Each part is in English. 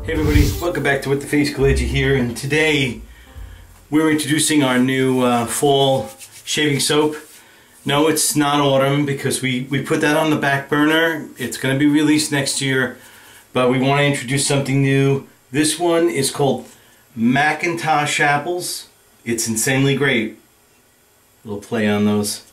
Hey everybody, welcome back to With the Face Kaleji here, and today we're introducing our new fall shaving soap. No, it's not autumn because we put that on the back burner. It's going to be released next year, but we want to introduce something new. This one is called Macintosh Apples. It's insanely great. A little play on those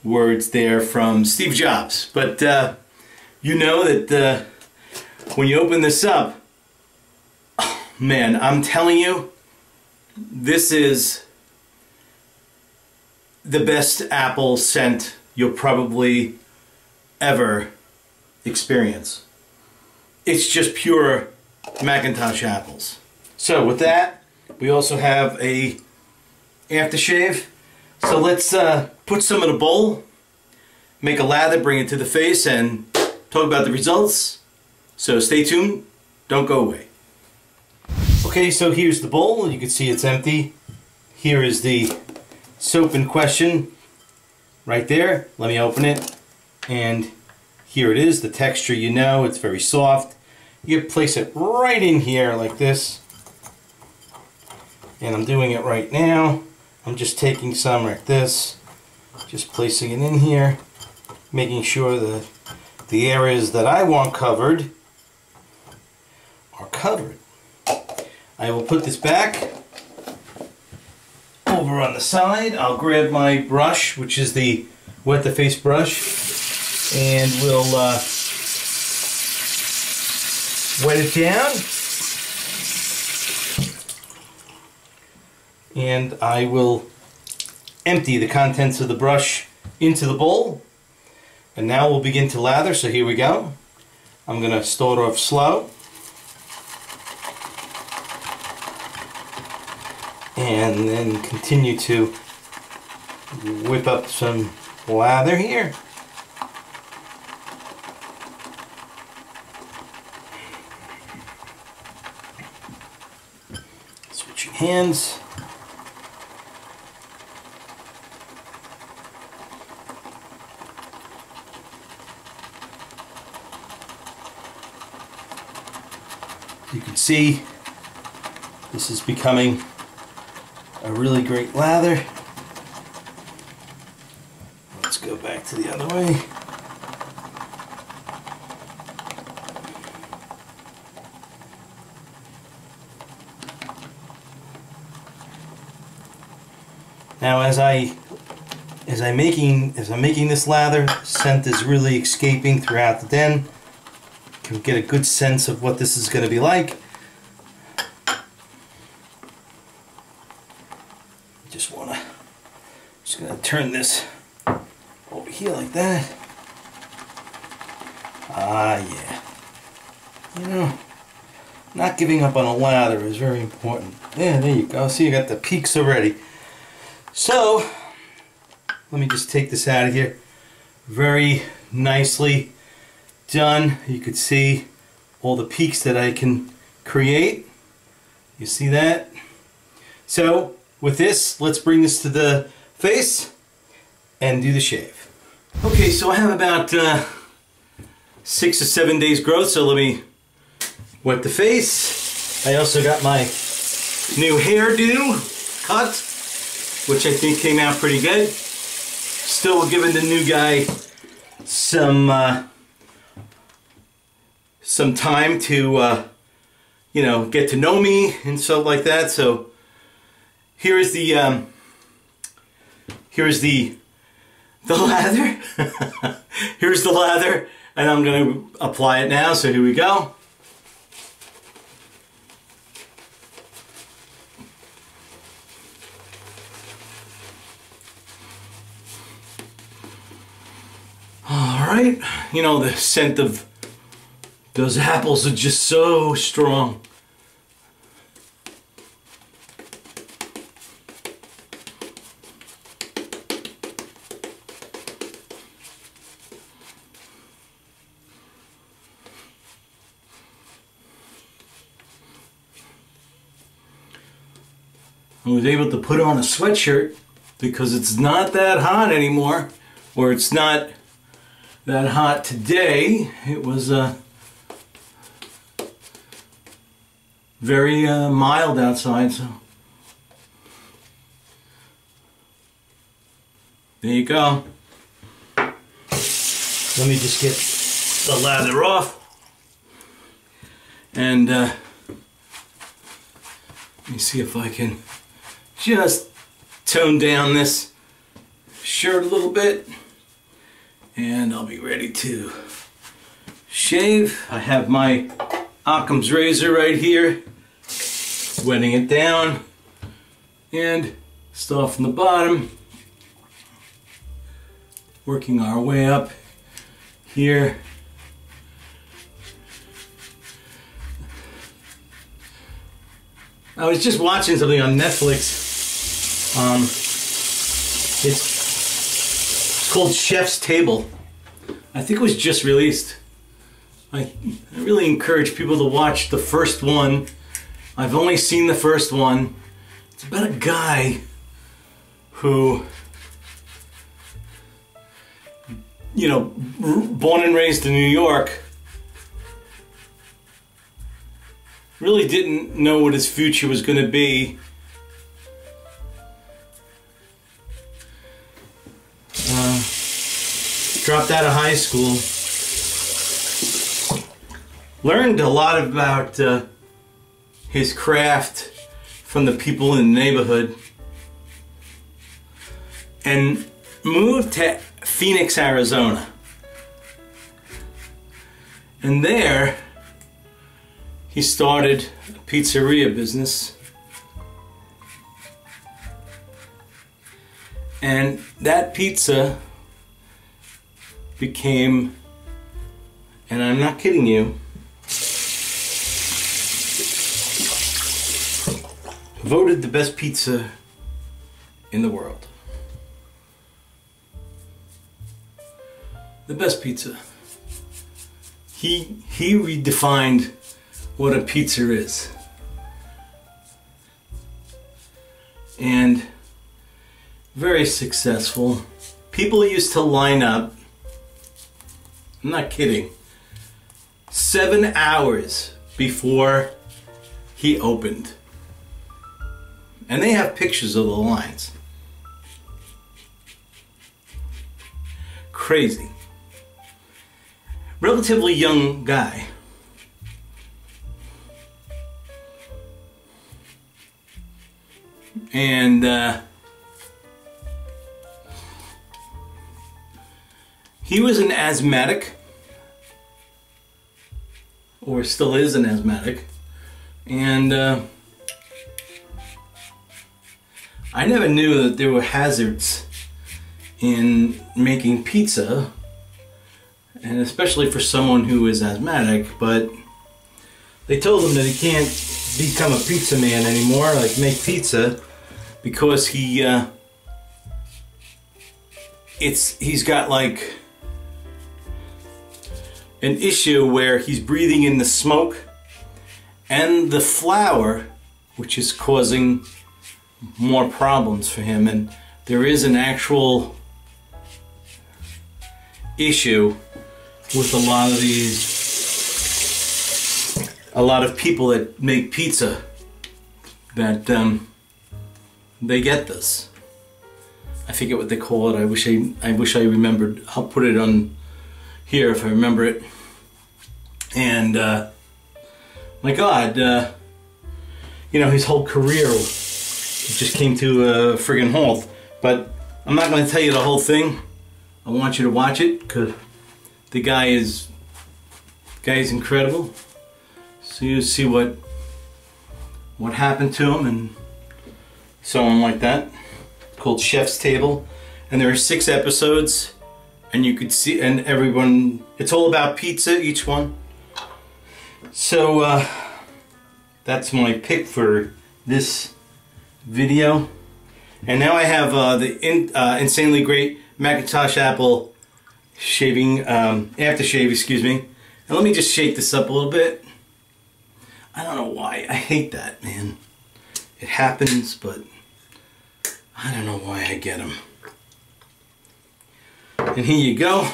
words there from Steve Jobs. But you know that when you open this up, man, I'm telling you, this is the best apple scent you'll probably ever experience. It's just pure Macintosh apples. So with that, we also have a aftershave. So let's put some in a bowl, make a lather, bring it to the face, and talk about the results. So stay tuned, don't go away. Okay, so here's the bowl. You can see it's empty. Here is the soap in question right there. Let me open it. And here it is. The texture, you know, it's very soft. You place it right in here like this. And I'm doing it right now. I'm just taking some like this, just placing it in here, making sure that the areas that I want covered are covered. I will put this back over on the side. I'll grab my brush, which is the wet the face brush, and we'll wet it down. And I will empty the contents of the brush into the bowl. And now we'll begin to lather, so here we go. I'm going to start off slow. And then continue to whip up some lather here. Switching hands. You can see this is becoming a really great lather. Let's go back to the other way. Now as I'm making this lather, scent is really escaping throughout the den. You can get a good sense of what this is going to be like. Just going to turn this over here like that. Ah, yeah. You know, not giving up on a lather is very important. Yeah, there you go. See, you got the peaks already. So, let me just take this out of here. Very nicely done. You could see all the peaks that I can create. You see that? So, with this, let's bring this to the face and do the shave. Okay, so I have about 6 or 7 days growth, so let me wet the face. I also got my new hairdo cut, which I think came out pretty good. Still giving the new guy some time to you know, get to know me and stuff like that. So here's the lather. Here's the lather, and I'm going to apply it now. So here we go. All right, you know, the scent of those apples are just so strong. I was able to put on a sweatshirt because it's not that hot anymore, or it's not that hot today. It was very mild outside, so there you go. Let me just get the lather off, and let me see if I can just tone down this shirt a little bit, and I'll be ready to shave. I have my Occam's razor right here, wetting it down, and start from the bottom, working our way up here. I was just watching something on Netflix. It's called Chef's Table. I think it was just released. I really encourage people to watch the first one. I've only seen the first one. It's about a guy who, you know, born and raised in New York, really didn't know what his future was going to be. Dropped out of high school. Learned a lot about his craft from the people in the neighborhood, and moved to Phoenix, Arizona. And there he started a pizzeria business, and that pizza became, and I'm not kidding you, voted the best pizza in the world. The best pizza. He redefined what a pizza is. And very successful. People used to line up, I'm not kidding, 7 hours before he opened. And they have pictures of the lines. Crazy. Relatively young guy. And he was an asthmatic, or still is an asthmatic, and I never knew that there were hazards in making pizza, and especially for someone who is asthmatic, but they told him that he can't become a pizza man anymore, like make pizza, because he's got like an issue where he's breathing in the smoke and the flour, which is causing more problems for him. And there is an actual issue with a lot of people that make pizza, that they get this. I forget what they call it. I wish I remembered. I'll put it on here if I remember it. And my God, you know, his whole career just came to a friggin' halt. But I'm not going to tell you the whole thing. I want you to watch it because the guy is incredible. So you see what happened to him and so on like that. Called Chef's Table, and there are 6 episodes, and you could see, and everyone, it's all about pizza, each one. So that's my pick for this video. And now I have the insanely great Macintosh Apple shaving aftershave, excuse me. And let me just shake this up a little bit. I don't know why. I hate that, man. It happens, but I don't know why I get them. And here you go.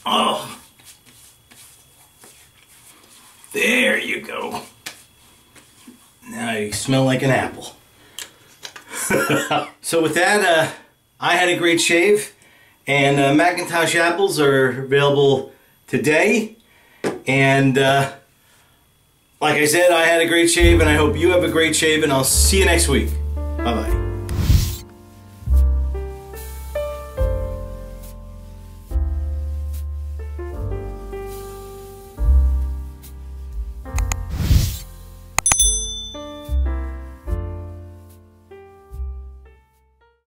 Oh. There you go. Now you smell like an apple. So with that, I had a great shave, and Macintosh Apples are available today. And like I said, I had a great shave, and I hope you have a great shave, and I'll see you next week. Bye-bye.